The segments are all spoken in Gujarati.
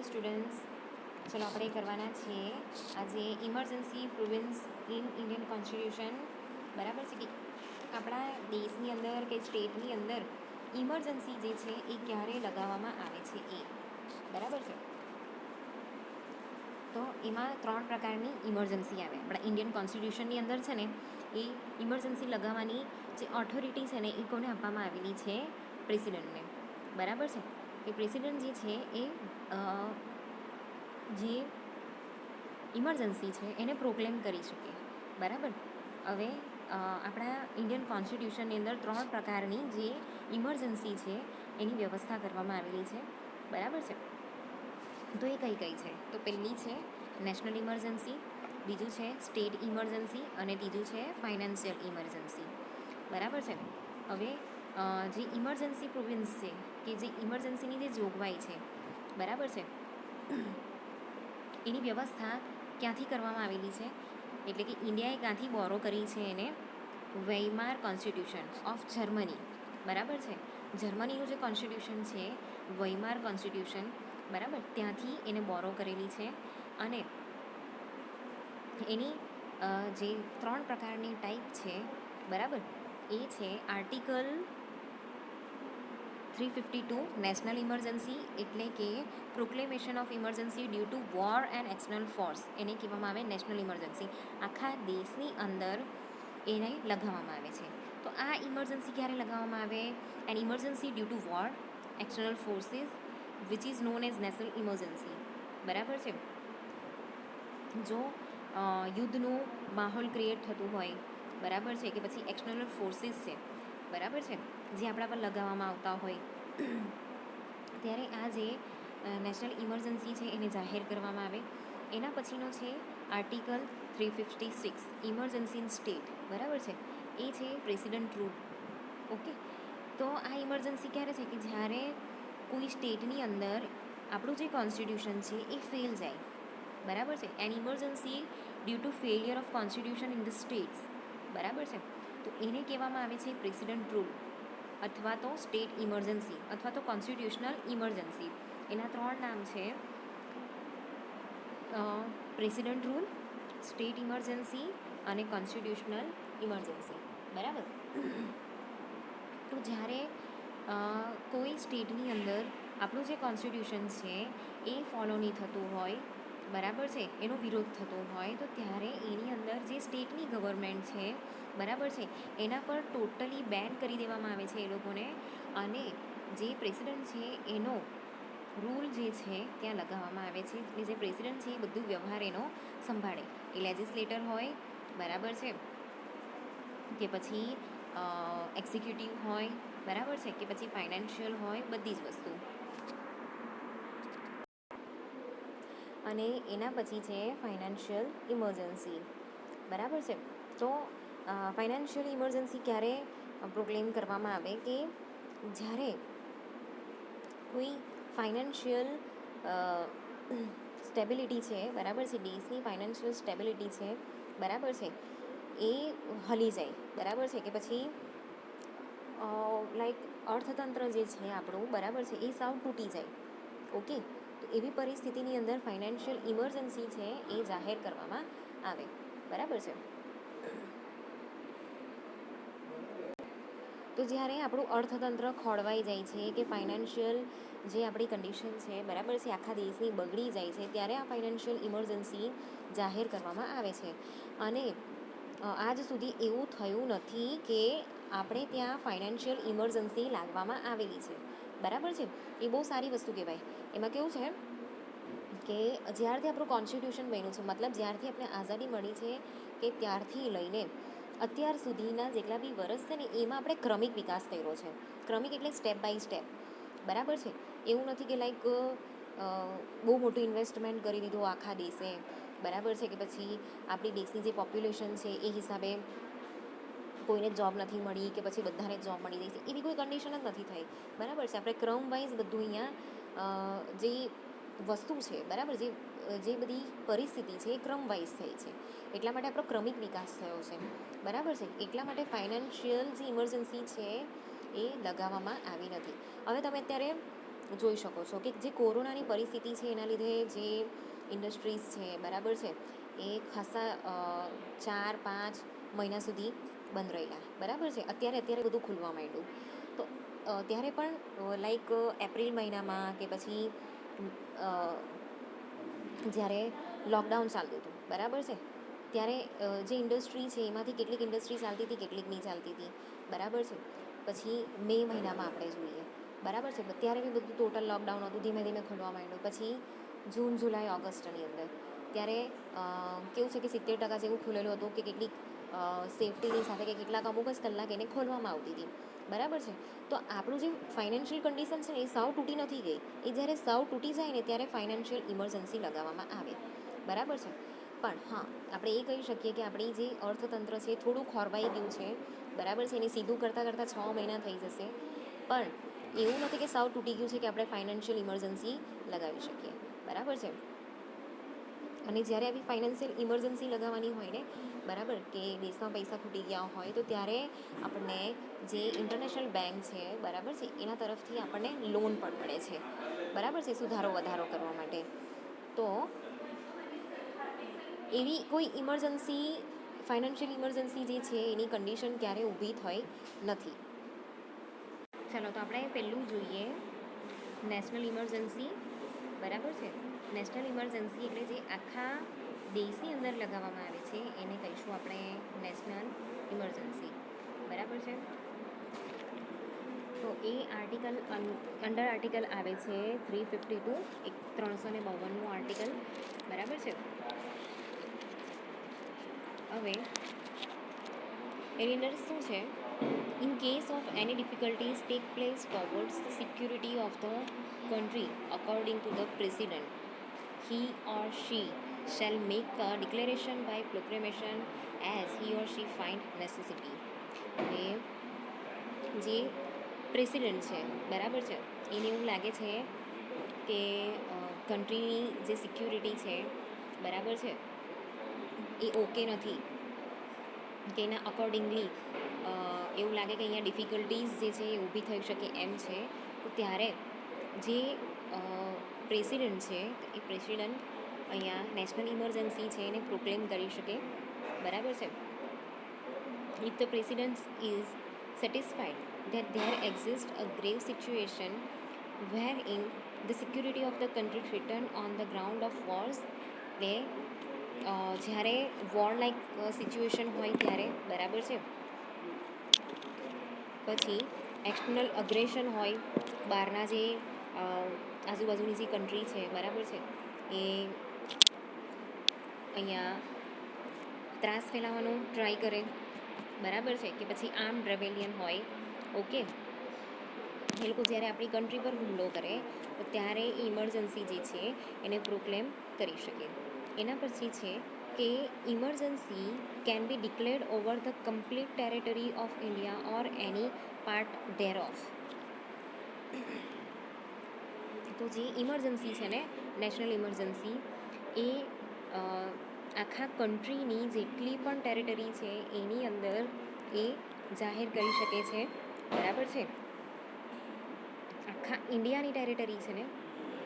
હેલો સ્ટુડન્ટ્સ, ચલો આપણે કરવાના છીએ આજે emergency province in Indian constitution. બરાબર છે કે આપણા દેશની અંદર કે સ્ટેટની અંદર ઇમરજન્સી જે છે એ ક્યારે લગાવવામાં આવે છે એ. બરાબર છે. તો એમાં 3 પ્રકારની ઇમરજન્સી આવે. આપણા ઇન્ડિયન કોન્સ્ટિટ્યુશનની અંદર છે ને એ ઇમરજન્સી લગાવવાની જે ઓથોરિટી છે ને એ કોને આપવામાં આવેલી છે? પ્રેસિડેન્ટને. બરાબર છે. એ પ્રેસિડેન્ટ જે છે એ જે ઇમરજન્સી છે એને પ્રોક્લેમ કરી શકે. બરાબર. હવે આપણા ઇન્ડિયન કોન્સ્ટિટ્યુશનની અંદર 3 પ્રકારની જે ઇમરજન્સી છે એની વ્યવસ્થા કરવામાં આવેલી છે. બરાબર છે. તો એ કઈ કઈ છે? તો પહેલી છે નેશનલ ઇમરજન્સી, બીજું છે સ્ટેટ ઇમરજન્સી અને ત્રીજું છે ફાઇનાન્શિયલ ઇમરજન્સી. બરાબર છે. હવે જે ઇમરજન્સી પ્રોવિન્સ છે કે જે ઇમરજન્સીની જે જોગવાઈ છે, બરાબર છે, એની વ્યવસ્થા ક્યાંથી કરવામાં આવેલી છે? એટલે કે ઇન્ડિયાએ ક્યાંથી બોરો કરી છે એને? વેઇમાર કોન્સ્ટિટ્યુશન ઓફ જર્મની. બરાબર છે. જર્મનીનું જે કોન્સ્ટિટ્યુશન છે વેઇમાર કોન્સ્ટિટ્યુશન, બરાબર, ત્યાંથી એને બોરો કરેલી છે. અને એની જે 3 પ્રકારની ટાઈપ છે, બરાબર, એ છે આર્ટિકલ 352 નેશનલ ઇમરજન્સી, એટલે કે proclamation of emergency due to war and external force, એને કહેવામાં આવે નેશનલ ઇમરજન્સી. આખા દેશની અંદર એને લગાવવામાં આવે છે. તો આ ઇમરજન્સી ક્યારે લગાવવામાં આવે? An emergency due to war external forces which is known as national emergency. બરાબર છે. જો યુદ્ધનું માહોલ ક્રિએટ થતું હોય, બરાબર છે, કે પછી એક્સટર્નલ ફોર્સિસ છે, બરાબર છે, જે આપણા પર લગાવવામાં આવતા હોય, ત્યારે આ જે નેશનલ ઇમરજન્સી છે એને જાહેર કરવામાં આવે. એના પછીનો છે આર્ટિકલ 356 ઇમરજન્સી ઇન સ્ટેટ. બરાબર છે. એ છે પ્રેસિડન્ટ રૂલ. ઓકે. તો આ ઇમરજન્સી ક્યારે છે? કે જ્યારે કોઈ સ્ટેટની અંદર આપણું જે કોન્સ્ટિટ્યુશન છે એ ફેલ જાય. બરાબર છે. An emergency due to failure of constitution in the states. બરાબર છે. તો એને કહેવામાં આવે છે પ્રેસિડન્ટ રૂલ, અથવા તો સ્ટેટ ઇમરજન્સી, અથવા તો કોન્સ્ટિટ્યુશનલ ઇમરજન્સી. એના 3 નામ છે પ્રેસિડન્ટ રૂલ, સ્ટેટ ઇમરજન્સી અને કોન્સ્ટિટ્યુશનલ ઇમરજન્સી. બરાબર. તો જ્યારે કોઈ સ્ટેટની અંદર આપણું જે કોન્સ્ટિટ્યુશન છે એ ફોલો નહીં થતું હોય, બરાબર છે, એનો વિરોધ થતો હોય, તો ત્યારે એની અંદર જે સ્ટેટની ગવર્મેન્ટ છે, બરાબર છે, એના પર ટોટલી બેન કરી દેવામાં આવે છે એ લોકોને. અને જે પ્રેસિડન્ટ છે એનો રૂલ જે છે ત્યાં લગાવવામાં આવે છે. એટલે જે પ્રેસિડન્ટ છે એ બધું વ્યવહાર એનો સંભાળે. એ લેજિસ્લેટર હોય, બરાબર છે, કે પછી એક્ઝિક્યુટિવ હોય, બરાબર છે, કે પછી ફાઇનાન્શિયલ હોય, બધી જ વસ્તુ. અને એના પછી છે ફાઇનાન્શિયલ ઇમરજન્સી. બરાબર છે. તો ફાઇનાન્શિયલ ઇમરજન્સી ક્યારે પ્રોક્લેમ કરવામાં આવે? કે જ્યારે કોઈ ફાઇનાન્શિયલ સ્ટેબિલિટી છે, બરાબર છે, દેશની ફાઇનાન્શિયલ સ્ટેબિલિટી છે, બરાબર છે, એ હલી જાય. બરાબર છે. કે પછી લાઈક અર્થતંત્ર જે છે આપણું, બરાબર છે, એ સાવ તૂટી જાય. ઓકે. તો એવી પરિસ્થિતિની અંદર ફાઇનાન્શિયલ ઇમરજન્સી છે એ જાહેર કરવામાં આવે. બરાબર છે. તો જ્યારે આપણું અર્થતંત્ર ખોળવાઈ જાય છે, કે ફાઇનાન્શિયલ જે આપણી કન્ડિશન છે, બરાબર છે, આખા દેશની બગડી જાય છે, ત્યારે આ ફાઇનાન્શિયલ ઇમરજન્સી જાહેર કરવામાં આવે છે. અને આજ સુધી એવું થયું નથી કે આપણે ત્યાં ફાઇનાન્શિયલ ઇમરજન્સી લાગવામાં આવેલી છે. બરાબર છે. એ બહુ સારી વસ્તુ કહેવાય. એમાં કેવું છે કે જ્યારથી આપણું કોન્સ્ટિટ્યુશન બન્યું છે, મતલબ જ્યારથી આપણે આઝાદી મળી છે કે ત્યારથી લઈને અત્યાર સુધીના જેટલા બી વર્ષ છે ને એમાં આપણે ક્રમિક વિકાસ કર્યો છે. ક્રમિક એટલે સ્ટેપ બાય સ્ટેપ. બરાબર છે. એવું નથી કે લાઈક બહુ મોટું ઇન્વેસ્ટમેન્ટ કરી દીધું આખા દેશે, બરાબર છે, કે પછી આપણી દેશની જે પોપ્યુલેશન છે એ હિસાબે કોઈને જોબ નથી મળી, કે પછી બધાને જોબ મળી ગઈ છે, એવી કોઈ કન્ડિશન જ નથી થઈ. બરાબર છે. આપણે ક્રમ વાઇઝ બધું અહીંયા જે વસ્તુ છે, બરાબર, જે બધી પરિસ્થિતિ છે એ ક્રમ વાઇઝ થઈ છે. એટલા માટે આપણો ક્રમિક વિકાસ થયો છે. બરાબર છે. એટલા માટે ફાઇનાન્શિયલ જે ઇમરજન્સી છે એ લગાવવામાં આવી નથી. હવે તમે અત્યારે જોઈ શકો છો કે જે કોરોનાની પરિસ્થિતિ છે એના લીધે જે ઇન્ડસ્ટ્રીઝ છે બરાબર છે એ ખાસા 4-5 મહિના સુધી બંધ રહેલા બરાબર છે. અત્યારે બધું ખુલવા માંડ્યું. તો ત્યારે પણ લાઈક એપ્રિલ મહિનામાં કે પછી જ્યારે લોકડાઉન ચાલતું હતું બરાબર છે ત્યારે જે ઇન્ડસ્ટ્રી છે એમાંથી કેટલીક ઇન્ડસ્ટ્રી ચાલતી હતી, કેટલીક નહીં ચાલતી હતી બરાબર છે. પછી મે મહિનામાં આપણે જોઈએ બરાબર છે, ત્યારે બી બધું ટોટલ લોકડાઉન હતું, ધીમે ધીમે ખુલવા માંડ્યું. પછી જૂન, જુલાઈ, ઓગસ્ટની અંદર ત્યારે કેવું છે કે 70% જેવું ખુલેલું હતું કે કેટલીક સેફટીની સાથે કે કેટલાક અમુક જ કલાક એને ખોલવામાં આવતી હતી બરાબર છે. તો આપણું જે ફાઇનાન્શિયલ કન્ડિશન છે ને એ સાવ તૂટી નથી ગઈ. એ જ્યારે સાવ તૂટી જાય ને ત્યારે ફાઇનાન્શિયલ ઇમરજન્સી લગાવવામાં આવે બરાબર છે. પણ હા, આપણે એ કહી શકીએ કે આપણી જે અર્થતંત્ર છે એ થોડું ખોરવાઈ ગયું છે બરાબર છે. એને સીધું કરતાં 6 મહિના થઈ જશે, પણ એવું નથી કે સાવ તૂટી ગયું છે કે આપણે ફાઇનાન્શિયલ ઇમરજન્સી લગાવી શકીએ બરાબર છે. અને જ્યારે આવી ફાઇનાન્શિયલ ઇમરજન્સી લગાવવાની હોય ને બરાબર કે દેશમાં પૈસા ખૂટી ગયા હોય તો ત્યારે આપણને જે ઇન્ટરનેશનલ બેંક છે બરાબર છે એના તરફથી આપણને લોન પણ મળે છે બરાબર છે, સુધારો વધારો કરવા માટે. તો એવી કોઈ ઇમરજન્સી, ફાઇનાન્શિયલ ઇમરજન્સી જે છે એની કન્ડિશન ક્યારે ઊભી થઈ નથી. ચાલો તો આપણે પહેલું જોઈએ નેશનલ ઇમરજન્સી બરાબર છે. નેશનલ ઇમરજન્સી એટલે જે આખા દેશની અંદર લગાવવામાં આવે છે એને કહીશું આપણે નેશનલ ઇમરજન્સી બરાબર છે. તો એ આર્ટિકલ અંડર આર્ટિકલ આવે છે 352, 352 આર્ટિકલ બરાબર છે. હવે એની અંદર શું છે? In case of any difficulties take place towards the security of the country according to the president, he or she shall make a declaration by proclamation as he or she find necessity. એ જે પ્રેસિડન્ટ છે બરાબર છે એને એવું લાગે છે કે કન્ટ્રીની જે સિક્યુરિટી છે બરાબર છે એ ઓકે નથી, કે એના અકોર્ડિંગલી એવું લાગે કે અહીંયા ડિફિકલ્ટીઝ જે છે એ ઊભી થઈ શકે એમ છે, તો ત્યારે જે પ્રેસિડન્ટ છે એ પ્રેસિડન્ટ અહીંયા નેશનલ ઇમરજન્સી છે એને પ્રોક્લેમ કરી શકે બરાબર છે. If the president is satisfied that there exists a grave situation wherein the security of the country threatened on the ground of wars, તે જ્યારે વોર લાઇક સિચ્યુએશન હોય ત્યારે બરાબર છે. પછી એક્સટર્નલ અગ્રેશન હોય, બહારના જે આજુબાજુની જે કન્ટ્રી છે બરાબર છે એ અહીંયા ત્રાસ ફેલાવવાનો ટ્રાય કરે બરાબર છે, કે પછી આર્મ્ડ રેબેલિયન હોય ઓકે, એ લોકો જ્યારે આપણી કન્ટ્રી પર હુમલો કરે તો ત્યારે એ ઇમરજન્સી જે છે એને પ્રોક્લેમ કરી શકે. એના પછી છે કે emergency can be declared over the complete territory of India or any part thereof. તો જે ઇમરજન્સી છે ને નેશનલ ઇમરજન્સી એ આખા કન્ટ્રીની જેટલી પણ ટેરેટરી છે એની અંદર એ જાહેર કરી શકે છે બરાબર છે. આખા ઇન્ડિયાની ટેરેટરી છે ને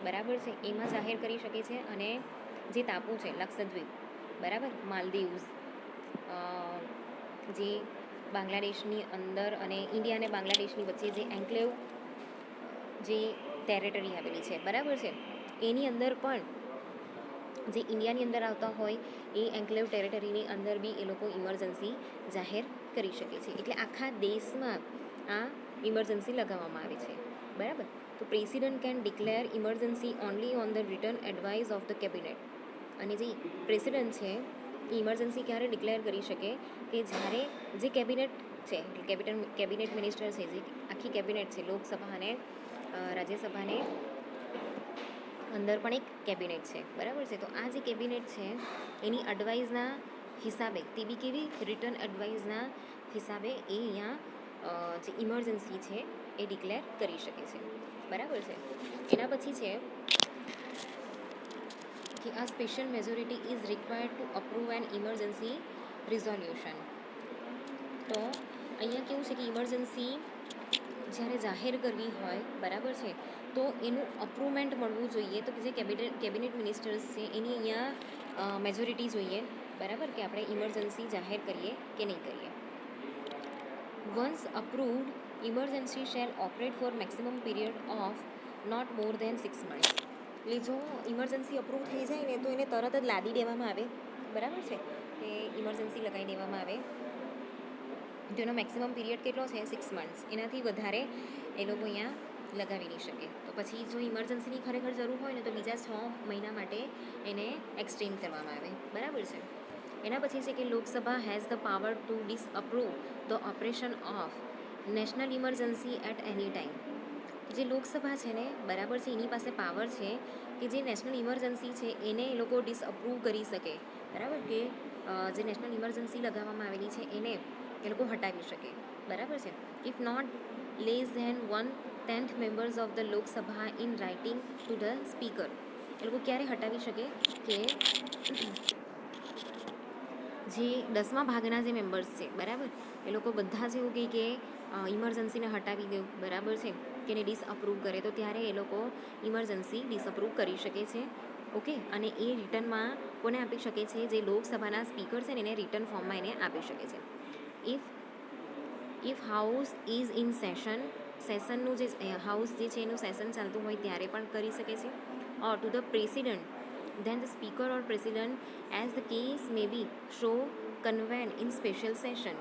બરાબર છે એમાં જાહેર કરી શકે છે. અને જે ટાપુ છે લક્ષદ્વીપ બરાબર, માલદીવ્સ, જે બાંગ્લાદેશની અંદર અને ઇન્ડિયા અને બાંગ્લાદેશની વચ્ચે જે એન્ક્લેવ જે ટેરેટરી આવેલી છે બરાબર છે એની અંદર પણ જે ઇન્ડિયાની અંદર આવતા હોય એ એન્ક્લેવ ટેરેટરીની અંદર બી એ લોકો ઇમરજન્સી જાહેર કરી શકે છે. એટલે આખા દેશમાં આ ઇમરજન્સી લગાવવામાં આવે છે બરાબર. તો president can declare emergency only on the return advice of the cabinet. અને જે પ્રેસિડન્ટ છે એ ઇમરજન્સી ક્યારે ડિક્લેર કરી શકે કે જ્યારે જે કેબિનેટ છે, કેબિનેટ મિનિસ્ટર છે, જે આખી કેબિનેટ છે, લોકસભા અને રાજ્યસભાને અંદર પણ એક કેબિનેટ છે બરાબર છે. તો આ જે કેબિનેટ છે એની એડવાઇસના હિસાબે, તે બી કેવી રિટર્ન એડવાઇસના હિસાબે એ અહીંયા જે ઇમરજન્સી છે એ ડિક્લેર કરી શકે છે બરાબર છે. એના પછી છે કે આ special majority is required to approve an emergency resolution. તો અહીંયા કેવું છે કે ઇમરજન્સી જ્યારે જાહેર કરવી હોય, બરાબર છે, તો એનું અપ્રુવમેન્ટ મળવું જોઈએ. તો જે કેબિનેટ મિનિસ્ટર્સ છે એની અહીંયા મેજોરિટી જોઈએ, બરાબર, કે આપણે ઇમરજન્સી જાહેર કરીએ કે નહીં કરીએ. Once approved, emergency shall operate for maximum period of not more than 6 months. એટલે જો ઇમરજન્સી અપ્રૂવ થઈ જાય ને તો એને તરત જ લાદી દેવામાં આવે, બરાબર છે, કે ઇમરજન્સી લગાવી દેવામાં આવે. જેનો મેક્સિમમ પીરિયડ કેટલો છે? 6 months. એનાથી વધારે એ લોકો અહીંયા લગાવી નહીં શકે. તો પછી જો ઇમરજન્સીની ખરેખર જરૂર હોય ને તો બીજા 6 મહિના માટે એને એક્સટેન્ડ કરવામાં આવે, બરાબર છે. એના પછી છે કે Lok Sabha has the power to disapprove the operation of national emergency at any time. જે લોકસભા છે ને, બરાબર છે, એની પાસે પાવર છે કે જે નેશનલ ઇમરજન્સી છે એને એ લોકો ડિસઅપ્રૂવ કરી શકે, બરાબર, કે જે નેશનલ ઇમરજન્સી લગાવવામાં આવેલી છે એને એ લોકો હટાવી શકે, બરાબર છે. If not less than 1/10 members of the Lok Sabha in writing to the speaker. એ લોકો ક્યારે હટાવી શકે કે જે 10મા ભાગના જે મેમ્બર્સ છે, બરાબર, એ લોકો બધા જ એવું કહે કે ઇમરજન્સીને હટાવી દો, બરાબર છે, કે એને ડિસઅપ્રૂવ કરે, તો ત્યારે એ લોકો ઇમરજન્સી ડિસઅપ્રૂવ કરી શકે છે. ઓકે, અને એ રિટર્નમાં કોને આપી શકે છે? જે લોકસભાના સ્પીકર છે ને એને રિટર્ન ફોર્મમાં એને આપી શકે છે. ઇફ હાઉસ ઇઝ ઇન સેશનનું જે હાઉસ જે છે એનું સેશન ચાલતું હોય ત્યારે પણ કરી શકે છે. Or to the president, then the speaker or president, as the case may be, so convene in special session.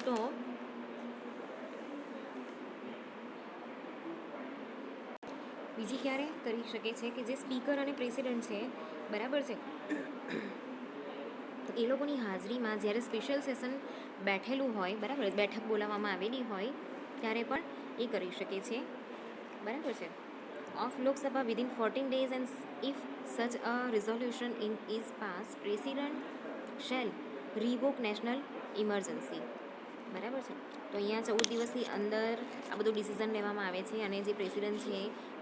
તો બીજી ક્યારે કરી શકે છે કે જે સ્પીકર અને પ્રેસિડન્ટ છે, બરાબર છે, એ લોકોની હાજરીમાં જ્યારે સ્પેશિયલ સેશન બેઠેલું હોય, બરાબર, બેઠક બોલાવવામાં આવેલી હોય ત્યારે પણ એ કરી શકે છે, બરાબર છે. Of Lok Sabha within 14 days and if such a resolution is passed, president shall revoke national emergency. બરાબર છે. તો અહીંયા 14 દિવસની અંદર આ બધું ડિસિઝન લેવામાં આવે છે અને જે પ્રેસિડન્ટ છે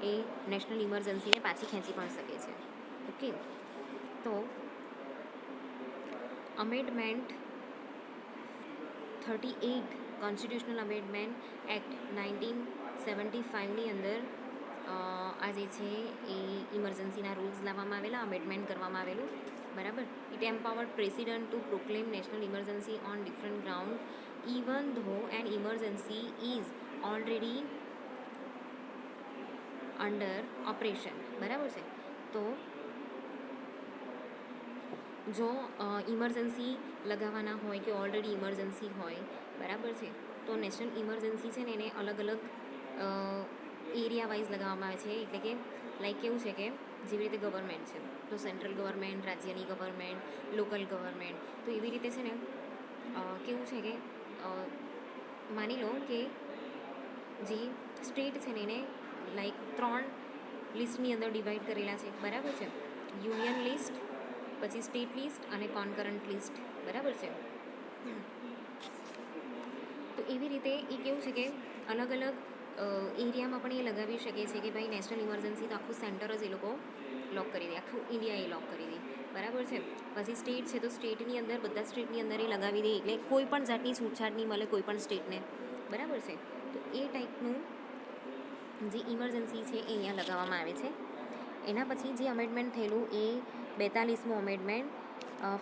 એ નેશનલ ઇમરજન્સીને પાછી ખેંચી પણ શકે છે. ઓકે, તો અમેન્ડમેન્ટ 38 કોન્સ્ટિટ્યુશનલ અમેન્ડમેન્ટ એક્ટ 1975ની અંદર આ જે છે એ ઇમરજન્સીના રૂલ્સ લાવવામાં આવેલા, અમેન્ડમેન્ટ કરવામાં આવેલું, બરાબર. It empowered president to proclaim national emergency on different ground even though an emergency is already under operation, બરાબર છે. તો જો ઇમરજન્સી લગાવવાના હોય કે ઓલરેડી ઇમરજન્સી હોય, બરાબર છે, તો નેશનલ ઇમરજન્સી છે ને એને અલગ અલગ એરિયા વાઇઝ લગાવવામાં આવે છે. એટલે કે લાઈક કેવું છે કે જેવી રીતે ગવર્મેન્ટ છે તો સેન્ટ્રલ ગવર્મેન્ટ, રાજ્યની ગવર્મેન્ટ, લોકલ ગવર્મેન્ટ, તો એવી રીતે છે ને કેવું છે કે માની લો કે જે સ્ટેટ છે ને એને લાઈક 3 લિસ્ટની અંદર ડિવાઈડ કરેલા છે, બરાબર છે. યુનિયન લિસ્ટ, પછી સ્ટેટ લિસ્ટ અને કોન્કરન્ટ લિસ્ટ, બરાબર છે. તો એવી રીતે એ કેવું છે કે અલગ અલગ એરિયામાં પણ એ લગાવી શકે છે કે ભાઈ નેશનલ ઇમરજન્સી તો આખું સેન્ટર જ એ લોકો લોક કરી દે, આખું ઇન્ડિયા એ લોક કરી દે, બરાબર છે. પછી સ્ટેટ છે તો સ્ટેટની અંદર, બધા સ્ટેટની અંદર એ લગાવી દે, એટલે કોઈ પણ જાતની છૂટછાટ નહીં મળે કોઈ પણ સ્ટેટને, બરાબર છે. તો એ ટાઈપનું જે ઇમરજન્સી છે એ અહીંયા લગાવવામાં આવે છે. એના પછી જે અમેન્ડમેન્ટ થયેલું એ 42મું અમેન્ડમેન્ટ,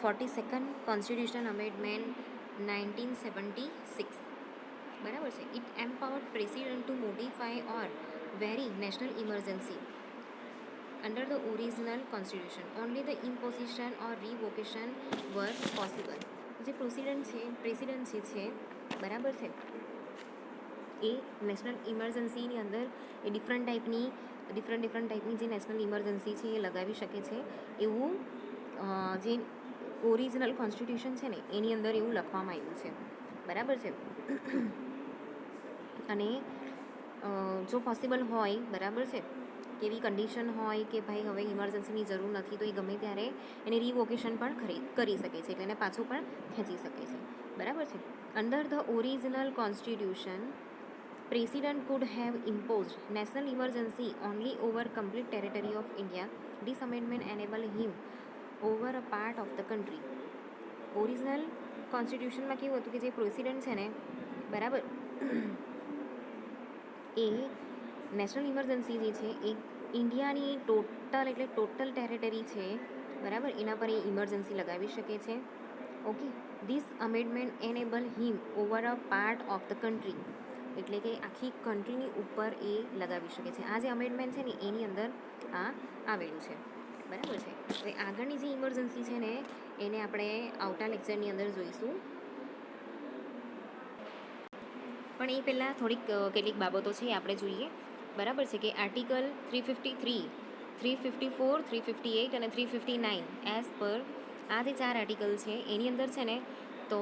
42nd કોન્સ્ટિટ્યુશન અમેન્ડમેન્ટ 1976, બરાબર છે. It empowered president to modify or vary national emergency under the original constitution. Only the imposition or revocation were possible. જે પ્રેસિડન્ટ છે, બરાબર છે, એ નેશનલ ઇમરજન્સીની અંદર એ ડિફરન્ટ ટાઈપની જે નેશનલ ઇમરજન્સી છે એ લગાવી શકે છે. એવું જે ઓરિજિનલ કોન્સ્ટિટ્યુશન છે ને એની અંદર એવું લખવામાં આવ્યું છે, બરાબર છે. અને જો પોસિબલ હોય, બરાબર છે, કે એવી કન્ડિશન હોય કે ભાઈ હવે ઇમરજન્સીની જરૂર નથી તો એ ગમે ત્યારે એને રિવોકેશન પણ કરી શકે છે, એટલે એને પાછું પણ ખેંચી શકે છે, બરાબર છે. Under the original constitution, President could have imposed national emergency only over complete territory of India. This amendment enabled him over a part of the country. Original કોન્સ્ટિટ્યુશનમાં કેવું હતું કે જે પ્રેસિડન્ટ છે ને બરાબર એ નેશનલ ઇમરજન્સી જે છે એ ઇન્ડિયાની ટોટલ ટેરેટરી છે બરાબર એના પર એ ઇમરજન્સી લગાવી શકે છે. Okay, this amendment enable him over a part of the country, એટલે કે આખી કન્ટ્રીની ઉપર એ લગાવી શકે છે. આ જે અમેન્ડમેન્ટ છે ને એની અંદર આ આવેલું છે બરાબર છે. હવે આગળની જે ઇમરજન્સી છે ને એને આપણે આવતા લેક્ચરની અંદર જોઈશું. પણ એ પહેલાં કેટલીક બાબતો છે એ આપણે જોઈએ બરાબર છે કે આર્ટિકલ 353, 354, 358 અને 359 એઝ પર આ જે 4 આર્ટિકલ છે એની અંદર છે ને તો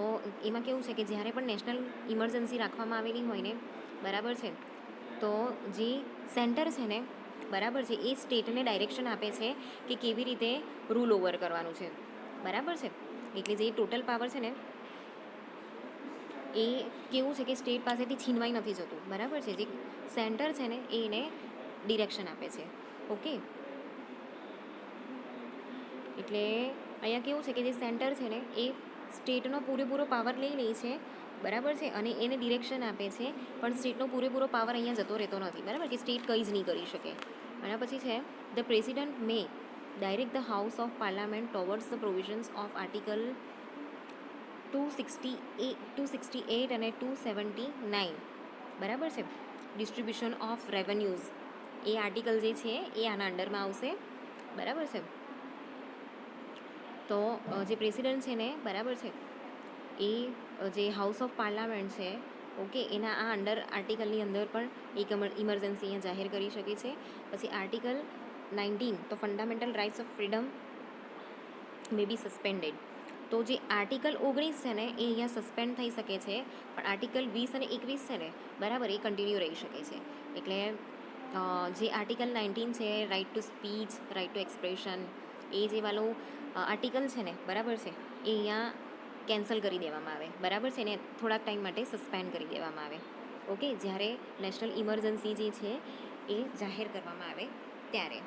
એમાં કેવું છે કે જ્યારે પણ નેશનલ ઇમરજન્સી રાખવામાં આવેલી હોય ને બરાબર છે તો જે સેન્ટર છે ને બરાબર છે એ સ્ટેટને ડાયરેક્શન આપે છે કે કેવી રીતે રૂલ ઓવર કરવાનું છે બરાબર છે. એટલે જે ટોટલ પાવર છે ને એ કેવું છે કે સ્ટેટ પાસેથી છીનવાઈ નથી જતું બરાબર છે. જે સેન્ટર છે ને એને ડિરેક્શન આપે છે. ઓકે, એટલે અહીંયા કેવું છે કે જે સેન્ટર છે ને એ સ્ટેટનો પૂરેપૂરો પાવર લઈ લે છે બરાબર છે અને એને ડિરેક્શન આપે છે, પણ સ્ટેટનો પૂરેપૂરો પાવર અહીંયા જતો રહેતો નથી બરાબર કે સ્ટેટ કંઈ જ નહીં કરી શકે. અને પછી છે the president May direct the house of parliament ટોવર્ડ્સ the provisions of article 268 અને 279 બરાબર છે. ડિસ્ટ્રીબ્યુશન ઓફ રેવન્યુઝ એ આર્ટિકલ જે છે એ આના અંડરમાં આવશે બરાબર છે. તો જે પ્રેસિડન્ટ છે ને બરાબર છે એ જે હાઉસ ઓફ પાર્લામેન્ટ છે ઓકે એના આ અંડર આર્ટિકલની અંદર પણ એક ઇમરજન્સી અહીંયા જાહેર કરી શકે છે. પછી આર્ટિકલ 19 તો fundamental rights of freedom may be suspended. તો જે આર્ટિકલ 19 છે ને એ અહીંયા સસ્પેન્ડ થઈ શકે છે, પણ આર્ટિકલ 20 અને 21 છે ને બરાબર એ કન્ટિન્યુ રહી શકે છે. એટલે જે આર્ટિકલ 19 છે right to speech, right to expression, એ જે વાળું આર્ટિકલ છે ને બરાબર છે એ અહીંયા કેન્સલ કરી દેવામાં આવે બરાબર છે ને થોડાક ટાઈમ માટે સસ્પેન્ડ કરી દેવામાં આવે. ઓકે, જ્યારે નેશનલ ઇમરજન્સી જે છે એ જાહેર કરવામાં આવે ત્યારે.